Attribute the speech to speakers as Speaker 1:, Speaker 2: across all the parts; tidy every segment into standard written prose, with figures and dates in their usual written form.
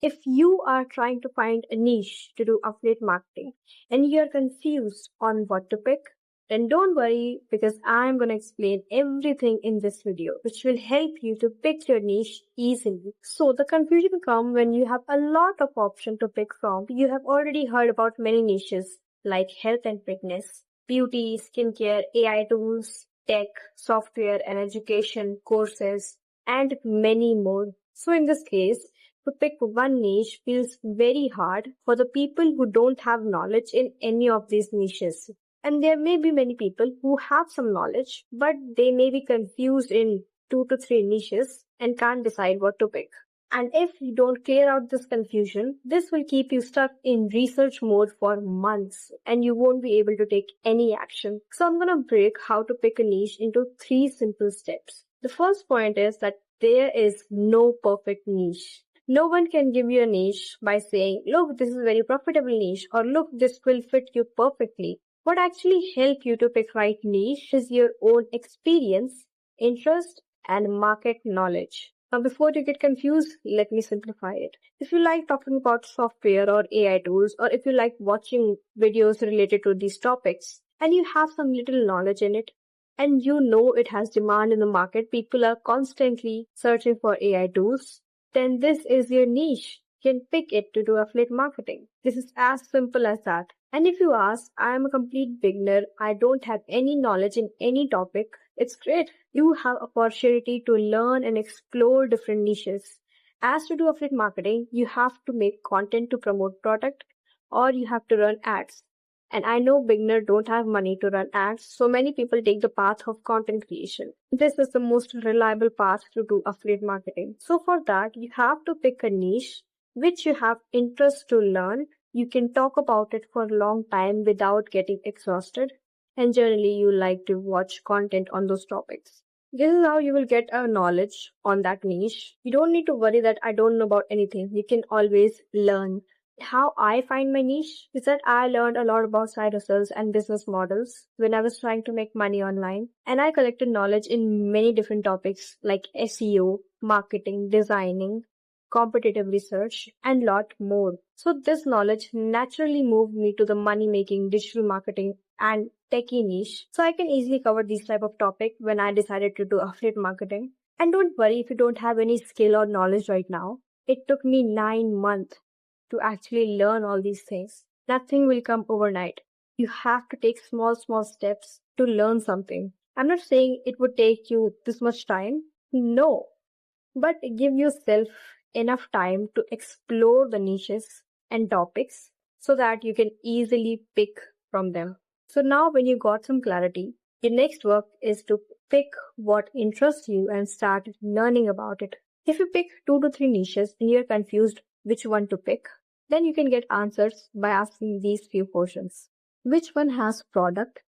Speaker 1: If you are trying to find a niche to do affiliate marketing and you're confused on what to pick, then don't worry because I'm going to explain everything in this video, which will help you to pick your niche easily. So the confusion comes when you have a lot of options to pick from. You have already heard about many niches like health and fitness, beauty, skincare, AI tools, tech, software and education, courses, and many more. So in this case, to pick one niche feels very hard for the people who don't have knowledge in any of these niches. And there may be many people who have some knowledge, but they may be confused in 2 to 3 niches and can't decide what to pick. And if you don't clear out this confusion, this will keep you stuck in research mode for months and you won't be able to take any action. So I'm going to break how to pick a niche into 3 simple steps. The first point is that there is no perfect niche. No one can give you a niche by saying, look, this is a very profitable niche, or look, this will fit you perfectly. What actually help you to pick right niche is your own experience, interest, and market knowledge. Now, before you get confused, let me simplify it. If you like talking about software or AI tools, or if you like watching videos related to these topics, and you have some little knowledge in it, and you know it has demand in the market, people are constantly searching for AI tools, then this is your niche. You can pick it to do affiliate marketing. This is as simple as that. And if you ask, I am a complete beginner, I don't have any knowledge in any topic, it's great. You have opportunity to learn and explore different niches. As to do affiliate marketing, you have to make content to promote product or you have to run ads. And I know beginners don't have money to run ads, so many people take the path of content creation. This is the most reliable path to do affiliate marketing. So for that, you have to pick a niche which you have interest to learn. You can talk about it for a long time without getting exhausted. And generally, you like to watch content on those topics. This is how you will get a knowledge on that niche. You don't need to worry that I don't know about anything. You can always learn. How I find my niche is that I learned a lot about side hustles and business models when I was trying to make money online. And I collected knowledge in many different topics like SEO, marketing, designing, competitive research, and lot more. So this knowledge naturally moved me to the money making, digital marketing, and techie niche. So I can easily cover these type of topic when I decided to do affiliate marketing. And don't worry if you don't have any skill or knowledge right now. It took me 9 months to actually learn all these things. Nothing will come overnight. You have to take small steps to learn something. I'm not saying it would take you this much time. No, but give yourself enough time to explore the niches and topics so that you can easily pick from them. So now when you got some clarity, your next work is to pick what interests you and start learning about it. If you pick 2 to 3 niches and you're confused which one to pick, then you can get answers by asking these few questions. Which one has product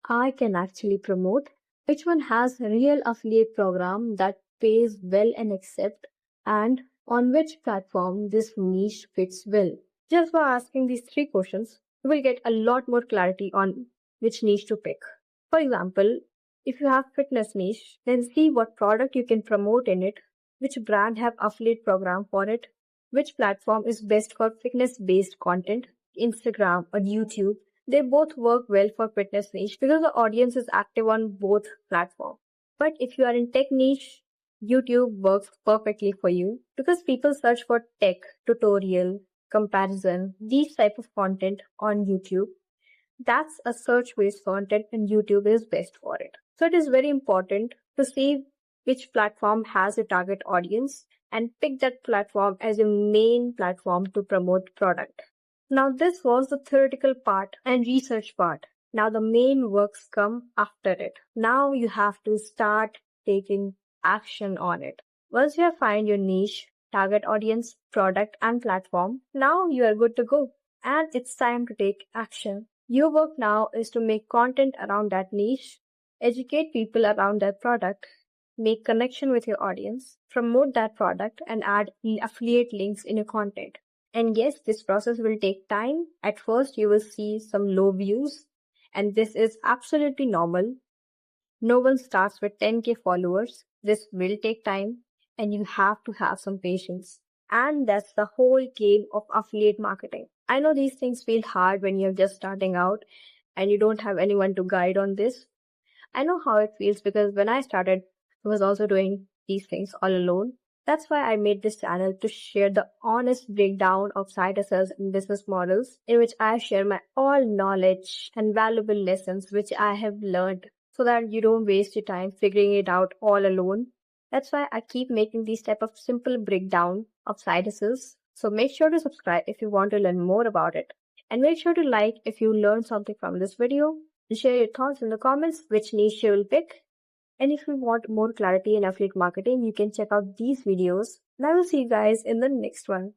Speaker 1: I can actually promote? Which one has real affiliate program that pays well and accept? And on which platform this niche fits well? Just by asking these 3 questions, you will get a lot more clarity on which niche to pick. For example, if you have fitness niche, then see what product you can promote in it, which brand have affiliate program for it, which platform is best for fitness based content, Instagram or YouTube. They both work well for fitness niche because the audience is active on both platforms. But if you are in tech niche, YouTube works perfectly for you because people search for tech, tutorial, comparison, these type of content on YouTube. That's a search-based content and YouTube is best for it. So it is very important to see which platform has a target audience and pick that platform as a main platform to promote product. Now this was the theoretical part and research part. Now the main works come after it. Now you have to start taking action on it. Once you have find your niche, target audience, product and platform, now you are good to go. And it's time to take action. Your work now is to make content around that niche, educate people around that product, make connection with your audience, promote that product, and add affiliate links in your content. And yes, this process will take time. At first, you will see some low views, and this is absolutely normal. No one starts with 10K followers. This will take time, and you have to have some patience. And that's the whole game of affiliate marketing. I know these things feel hard when you're just starting out and you don't have anyone to guide on this. I know how it feels because when I started, I was also doing these things all alone. That's why I made this channel to share the honest breakdown of side hustles and business models in which I share my all knowledge and valuable lessons which I have learned so that you don't waste your time figuring it out all alone. That's why I keep making these type of simple breakdown of side hustles. So make sure to subscribe if you want to learn more about it. And make sure to like if you learned something from this video and share your thoughts in the comments which niche you will pick. And if you want more clarity in affiliate marketing, you can check out these videos. And I will see you guys in the next one.